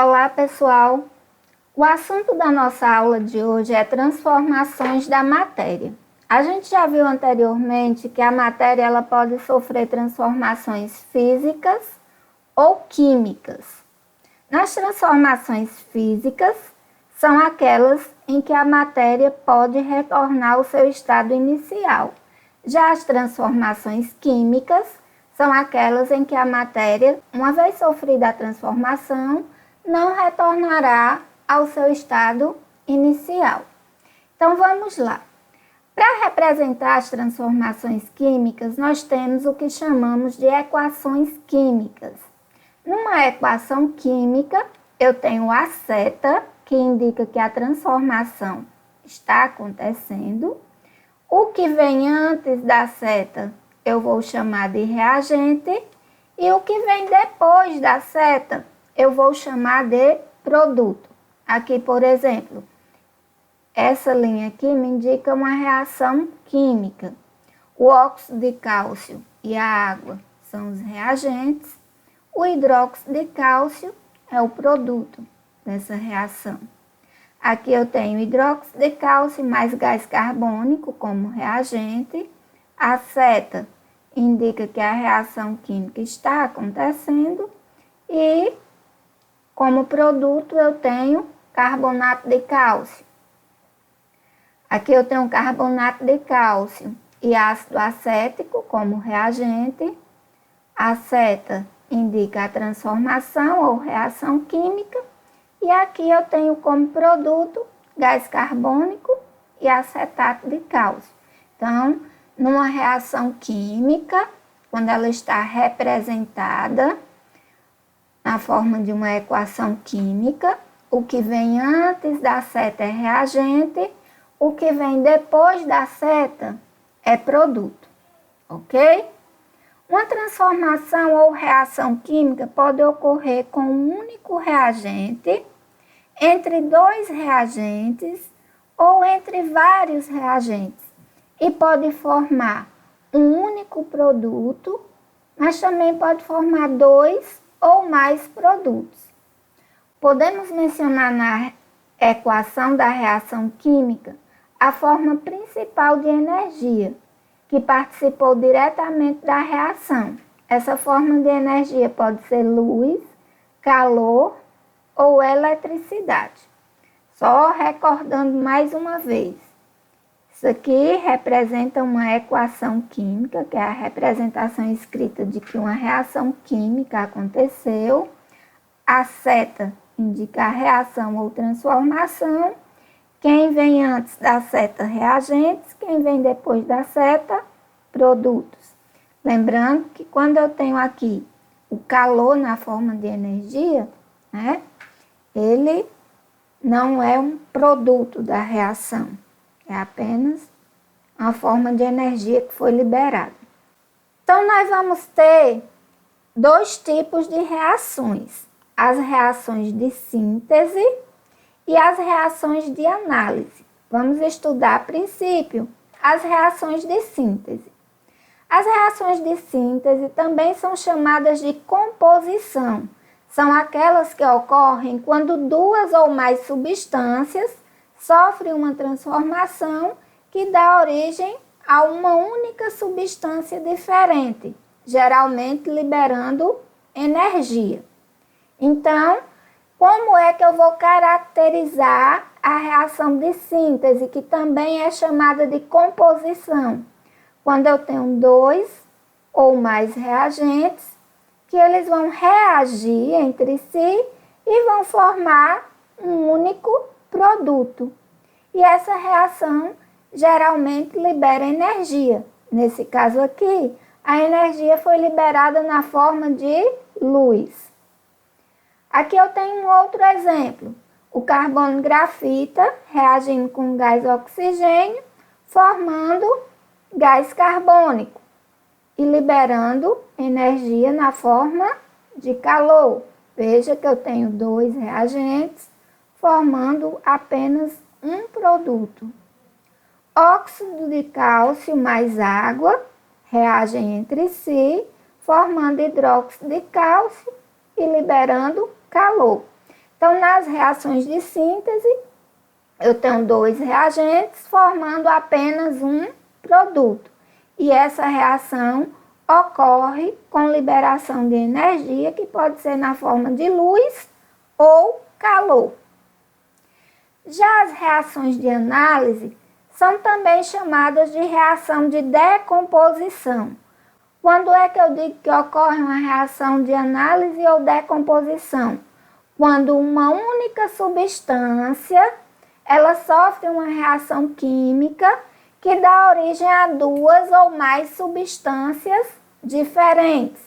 Olá, pessoal! O assunto da nossa aula de hoje é transformações da matéria. A gente já viu anteriormente que a matéria ela pode sofrer transformações físicas ou químicas. Nas transformações físicas, são aquelas em que a matéria pode retornar ao seu estado inicial. Já as transformações químicas são aquelas em que a matéria, uma vez sofrida a transformação, não retornará ao seu estado inicial. Então vamos lá. Para representar as transformações químicas, nós temos o que chamamos de equações químicas. Numa equação química, eu tenho a seta, que indica que a transformação está acontecendo. O que vem antes da seta, eu vou chamar de reagente. E o que vem depois da seta, eu vou chamar de produto. Aqui, por exemplo, essa linha aqui me indica uma reação química. O óxido de cálcio e a água são os reagentes. O hidróxido de cálcio é o produto dessa reação. Aqui eu tenho hidróxido de cálcio mais gás carbônico como reagente. A seta indica que a reação química está acontecendo. E como produto eu tenho carbonato de cálcio. Aqui eu tenho carbonato de cálcio e ácido acético como reagente. A seta indica a transformação ou reação química. E aqui eu tenho como produto gás carbônico e acetato de cálcio. Então, numa reação química, quando ela está representada na forma de uma equação química, o que vem antes da seta é reagente, o que vem depois da seta é produto, ok? Uma transformação ou reação química pode ocorrer com um único reagente, entre dois reagentes ou entre vários reagentes e pode formar um único produto, mas também pode formar dois ou mais produtos. Podemos mencionar na equação da reação química a forma principal de energia, que participou diretamente da reação. Essa forma de energia pode ser luz, calor ou eletricidade. Só recordando mais uma vez. Isso aqui representa uma equação química, que é a representação escrita de que uma reação química aconteceu. A seta indica a reação ou transformação. Quem vem antes da seta, reagentes. Quem vem depois da seta, produtos. Lembrando que quando eu tenho aqui o calor na forma de energia, né, ele não é um produto da reação. É apenas uma forma de energia que foi liberada. Então, nós vamos ter dois tipos de reações. As reações de síntese e as reações de análise. Vamos estudar, a princípio, as reações de síntese. As reações de síntese também são chamadas de composição. São aquelas que ocorrem quando duas ou mais substâncias sofrem uma transformação que dá origem a uma única substância diferente, geralmente liberando energia. Então, como é que eu vou caracterizar a reação de síntese, que também é chamada de composição? Quando eu tenho dois ou mais reagentes, que eles vão reagir entre si e vão formar um único produto. E essa reação geralmente libera energia. Nesse caso aqui, a energia foi liberada na forma de luz. Aqui eu tenho um outro exemplo. O carbono grafita reagindo com gás oxigênio, formando gás carbônico e liberando energia na forma de calor. Veja que eu tenho dois reagentes formando apenas um produto. Óxido de cálcio mais água reagem entre si, formando hidróxido de cálcio e liberando calor. Então, nas reações de síntese, eu tenho 2 reagentes formando apenas um produto. E essa reação ocorre com liberação de energia, que pode ser na forma de luz ou calor. Já as reações de análise são também chamadas de reação de decomposição. Quando é que eu digo que ocorre uma reação de análise ou decomposição? Quando uma única substância, ela sofre uma reação química que dá origem a 2 ou mais substâncias diferentes.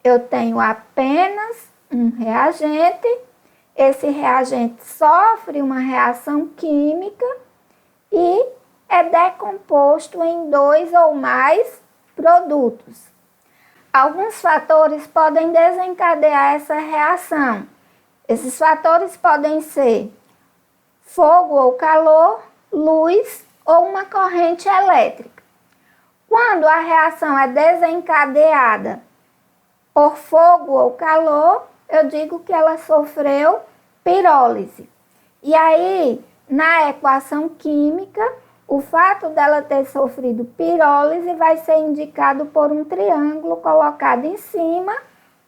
Eu tenho apenas um reagente, esse reagente sofre uma reação química e é decomposto em 2 ou mais produtos. Alguns fatores podem desencadear essa reação. Esses fatores podem ser fogo ou calor, luz ou uma corrente elétrica. Quando a reação é desencadeada por fogo ou calor, eu digo que ela sofreu pirólise. E aí, na equação química, o fato dela ter sofrido pirólise vai ser indicado por um triângulo colocado em cima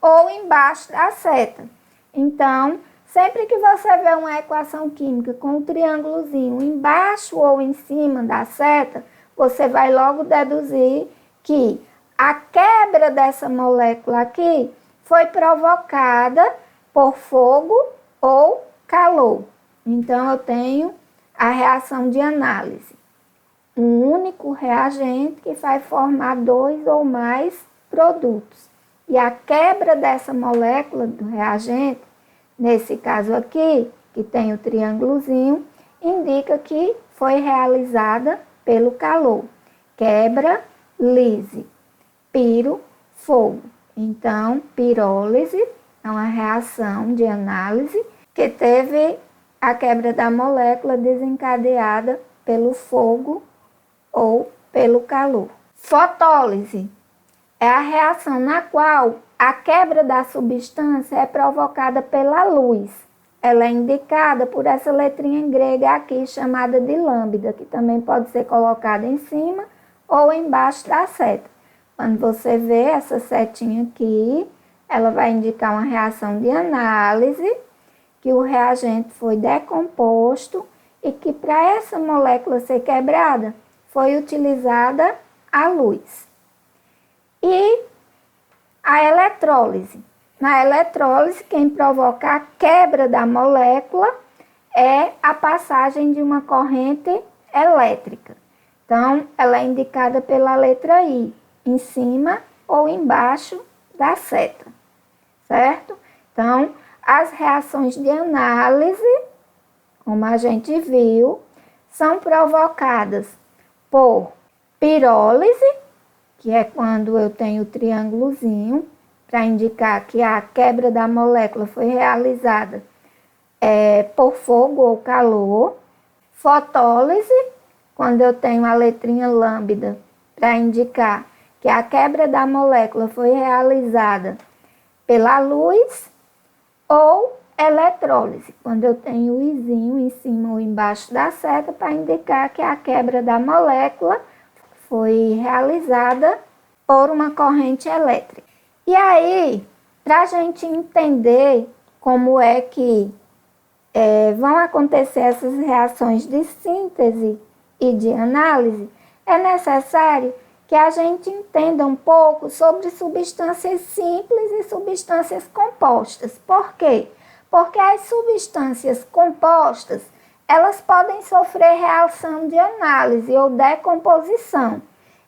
ou embaixo da seta. Então, sempre que você vê uma equação química com um triângulozinho embaixo ou em cima da seta, você vai logo deduzir que a quebra dessa molécula aqui foi provocada por fogo ou calor. Então, eu tenho a reação de análise. Um único reagente que vai formar 2 ou mais produtos. E a quebra dessa molécula do reagente, nesse caso aqui, que tem o triângulozinho, indica que foi realizada pelo calor. Quebra, lise. Piro, fogo. Então, pirólise é uma reação de análise que teve a quebra da molécula desencadeada pelo fogo ou pelo calor. Fotólise é a reação na qual a quebra da substância é provocada pela luz. Ela é indicada por essa letrinha grega aqui, chamada de lambda, que também pode ser colocada em cima ou embaixo da seta. Quando você vê essa setinha aqui, ela vai indicar uma reação de análise, que o reagente foi decomposto e que para essa molécula ser quebrada, foi utilizada a luz. E a eletrólise. Na eletrólise, quem provoca a quebra da molécula é a passagem de uma corrente elétrica. Então, ela é indicada pela letra I, em cima ou embaixo da seta, certo? Então, as reações de análise, como a gente viu, são provocadas por pirólise, que é quando eu tenho o triângulozinho, para indicar que a quebra da molécula foi realizada por fogo ou calor. Fotólise, quando eu tenho a letrinha lambda, para indicar que a quebra da molécula foi realizada pela luz. Ou eletrólise, quando eu tenho o izinho em cima ou embaixo da seta, para indicar que a quebra da molécula foi realizada por uma corrente elétrica. E aí, para a gente entender como é que vão acontecer essas reações de síntese e de análise, é necessário que a gente entenda um pouco sobre substâncias simples e substâncias compostas. Por quê? Porque as substâncias compostas, elas podem sofrer reação de análise ou decomposição.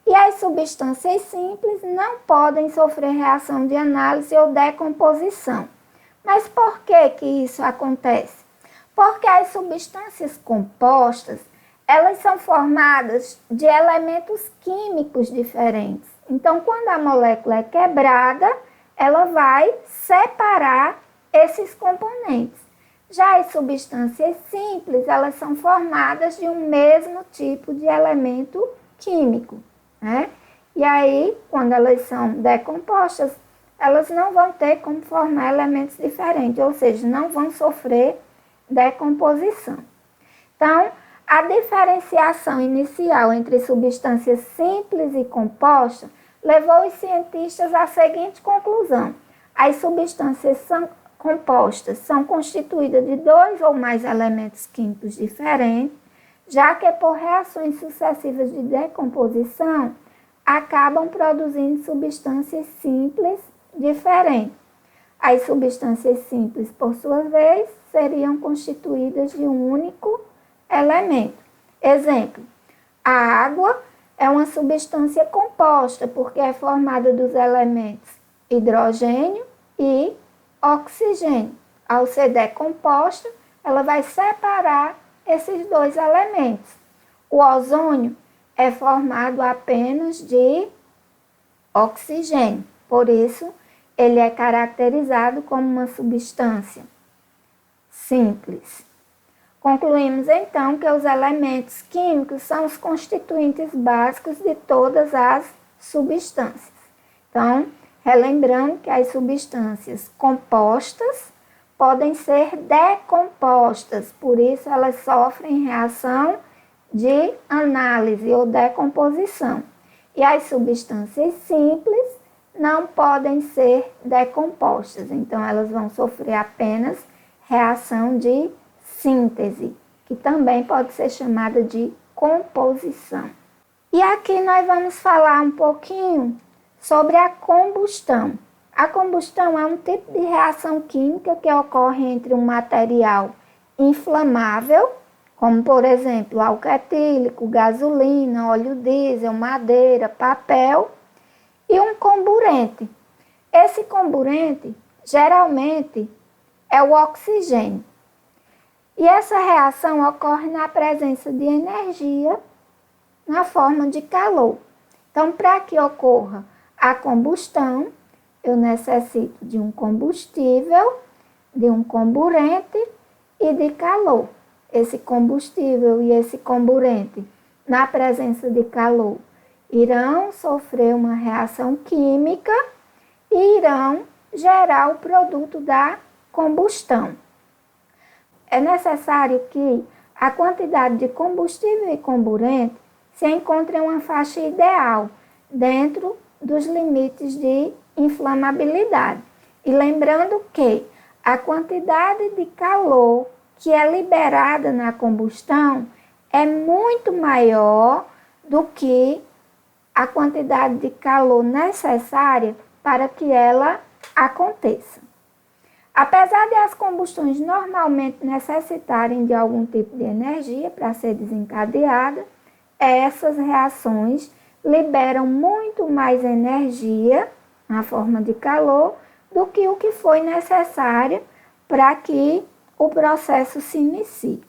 E as substâncias simples não podem sofrer reação de análise ou decomposição. Mas por que isso acontece? Porque as substâncias compostas, elas são formadas de elementos químicos diferentes. Então, quando a molécula é quebrada, ela vai separar esses componentes. Já as substâncias simples, elas são formadas de um mesmo tipo de elemento químico, né? E aí, quando elas são decompostas, elas não vão ter como formar elementos diferentes, ou seja, não vão sofrer decomposição. Então, a diferenciação inicial entre substâncias simples e compostas levou os cientistas à seguinte conclusão: as substâncias compostas são constituídas de 2 ou mais elementos químicos diferentes, já que por reações sucessivas de decomposição acabam produzindo substâncias simples diferentes. As substâncias simples, por sua vez, seriam constituídas de um único elemento. Exemplo: a água é uma substância composta porque é formada dos elementos hidrogênio e oxigênio. Ao ser decomposta, ela vai separar esses 2 elementos. O ozônio é formado apenas de oxigênio, por isso ele é caracterizado como uma substância simples. Concluímos então que os elementos químicos são os constituintes básicos de todas as substâncias. Então, relembrando que as substâncias compostas podem ser decompostas, por isso elas sofrem reação de análise ou decomposição. E as substâncias simples não podem ser decompostas, então elas vão sofrer apenas reação de síntese, que também pode ser chamada de composição. E aqui nós vamos falar um pouquinho sobre a combustão. A combustão é um tipo de reação química que ocorre entre um material inflamável, como por exemplo álcool etílico, gasolina, óleo diesel, madeira, papel, e um comburente. Esse comburente geralmente é o oxigênio. E essa reação ocorre na presença de energia na forma de calor. Então, para que ocorra a combustão, eu necessito de um combustível, de um comburente e de calor. Esse combustível e esse comburente, na presença de calor, irão sofrer uma reação química e irão gerar o produto da combustão. É necessário que a quantidade de combustível e comburente se encontre em uma faixa ideal, dentro dos limites de inflamabilidade. E lembrando que a quantidade de calor que é liberada na combustão é muito maior do que a quantidade de calor necessária para que ela aconteça. Apesar de as combustões normalmente necessitarem de algum tipo de energia para ser desencadeada, essas reações liberam muito mais energia na forma de calor do que o que foi necessário para que o processo se inicie.